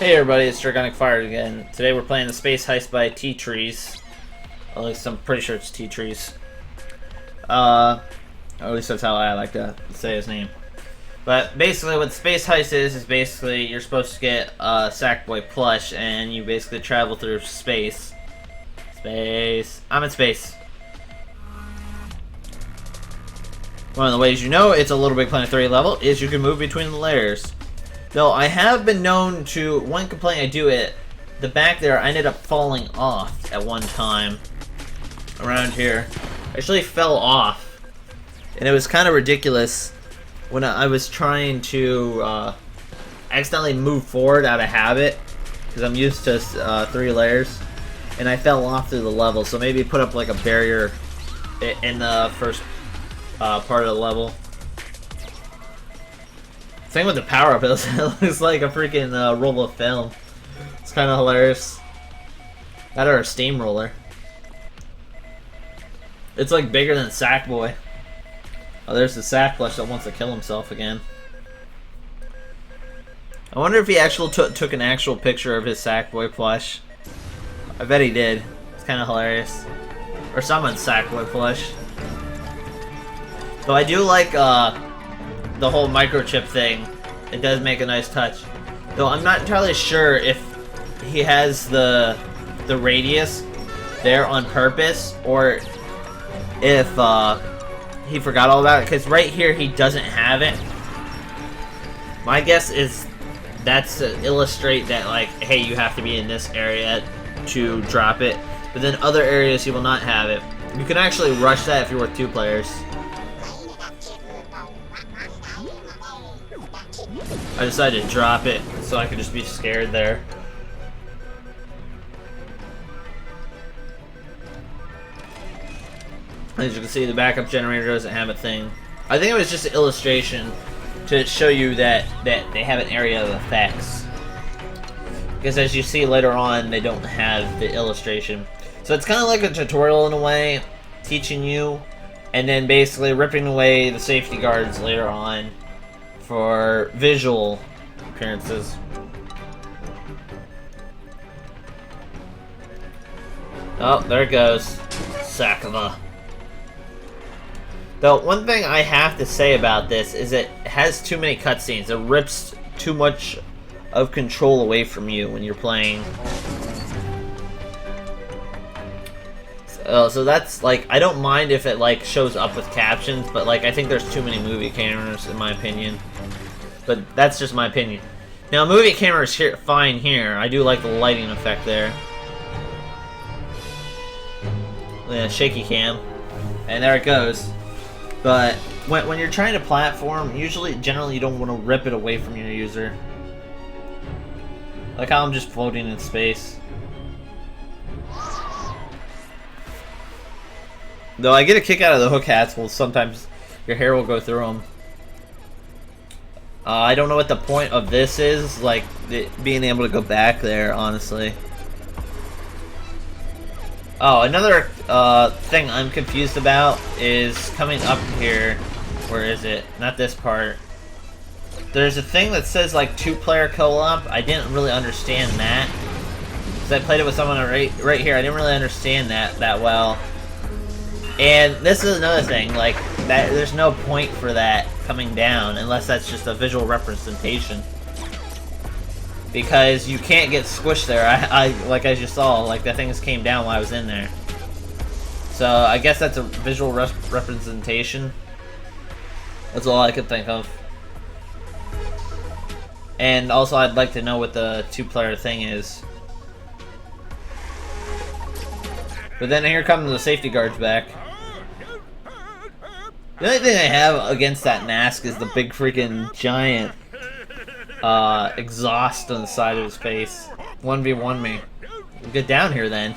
Hey everybody, it's Dragonicfire again. Today we're playing the Space Heist by Teatrees. At least I'm pretty sure it's Teatrees. Or at least that's how I like to say his name. But basically what Space Heist is basically you're supposed to get a Sackboy plush and you basically travel through space. I'm in space. One of the ways you know it's a LittleBigPlanet 3 level is you can move between the layers. Though I have been known to, one complaint I do at the back there, I ended up falling off at one time around here. I actually fell off, and it was kind of ridiculous when I was trying to accidentally move forward out of habit, because I'm used to 3 layers, and I fell off through the level, so maybe put up like a barrier in the first part of the level. Thing with the power-up is it looks like a freaking roll of film. It's kind of hilarious. That or a steamroller. It's like bigger than Sackboy. Oh, there's the Sack plush that wants to kill himself again. I wonder if he actually took an actual picture of his Sackboy plush. I bet he did. It's kind of hilarious. Or someone's Sackboy plush. Though I do like the whole microchip thing. It does make a nice touch. Though I'm not entirely sure if he has the radius there on purpose or if he forgot all about it, because right here he doesn't have it. My guess is that's to illustrate that, like, hey, you have to be in this area to drop it, but then other areas you will not have it. You can actually rush that if you're with 2 players. I decided to drop it so I could just be scared there. As you can see, the backup generator doesn't have a thing. I think it was just an illustration to show you that they have an area of effects. Because as you see later on, they don't have the illustration. So it's kind of like a tutorial in a way, teaching you, and then basically ripping away the safety guards later on for visual appearances. Oh, there it goes. Sack of a... Though, one thing I have to say about this is it has too many cutscenes. It rips too much of control away from you when you're playing. So that's, like, I don't mind if it, like, shows up with captions, but, like, I think there's too many movie cameras, in my opinion. But that's just my opinion. Now, movie camera's here, fine here. I do like the lighting effect there. Yeah, shaky cam. And there it goes. But when you're trying to platform, generally you don't want to rip it away from your user. Like how I'm just floating in space. Though I get a kick out of the hook hats, well, sometimes your hair will go through them. I don't know what the point of this is, like, being able to go back there, honestly. Oh, another thing I'm confused about is coming up here. Where is it? Not this part. There's a thing that says, like, 2-player co-op. I didn't really understand that. Because I played it with someone right here. I didn't really understand that well. And this is another thing, like, that there's no point for that coming down unless that's just a visual representation. Because you can't get squished there. Like as you saw, like that thing just came down while I was in there. So I guess that's a visual representation. That's all I could think of. And also I'd like to know what the 2-player thing is. But then here come the safety guards back. The only thing I have against that mask is the big freaking giant exhaust on the side of his face. 1v1 me. Get down here then.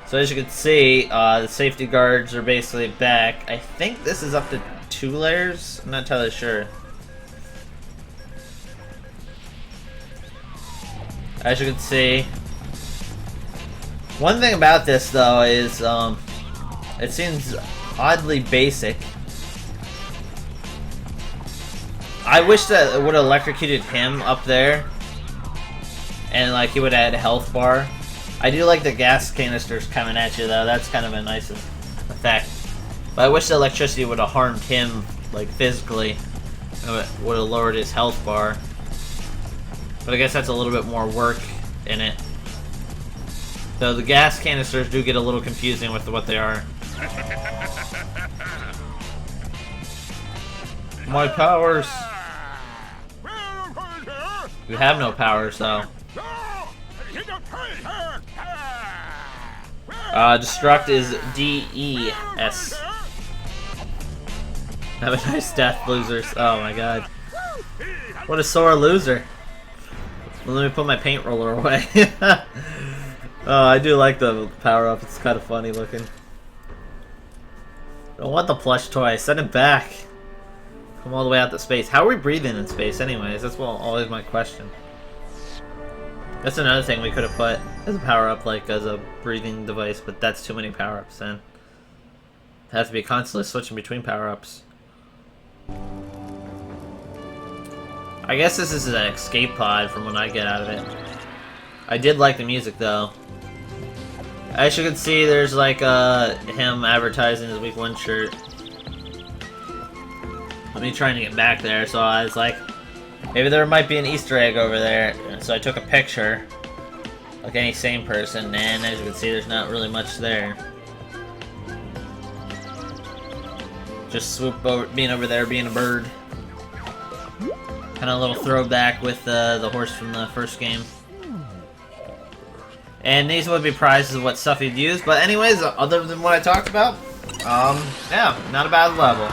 So as you can see, the safety guards are basically back. I think this is up to 2 layers. I'm not entirely sure. As you can see. One thing about this though is it seems oddly basic. I wish that it would have electrocuted him up there. And like he would add a health bar. I do like the gas canisters coming at you though. That's kind of a nice effect. But I wish the electricity would have harmed him like physically. It would have lowered his health bar. But I guess that's a little bit more work in it. Though the gas canisters do get a little confusing with what they are. My powers! You have no powers though. Destruct is D-E-S. Have a nice death, losers. Oh my god. What a sore loser. Well, let me put my paint roller away. Oh, I do like the power-up. It's kind of funny looking. Don't want the plush toy. Send it back. Come all the way out to space. How are we breathing in space anyways? That's always my question. That's another thing we could have put as a power-up, like as a breathing device, but that's too many power-ups then. It has to be constantly switching between power-ups. I guess this is an escape pod from what I get out of it. I did like the music though. As you can see, there's like him advertising his week 1 shirt. Me trying to get back there, so I was like, maybe there might be an Easter egg over there. So I took a picture, like any sane person, and as you can see, there's not really much there. Just swoop over, being over there, being a bird. Kind of a little throwback with the horse from the first game. And these would be prizes of what stuff you'd use. But anyways, other than what I talked about, yeah, not a bad level.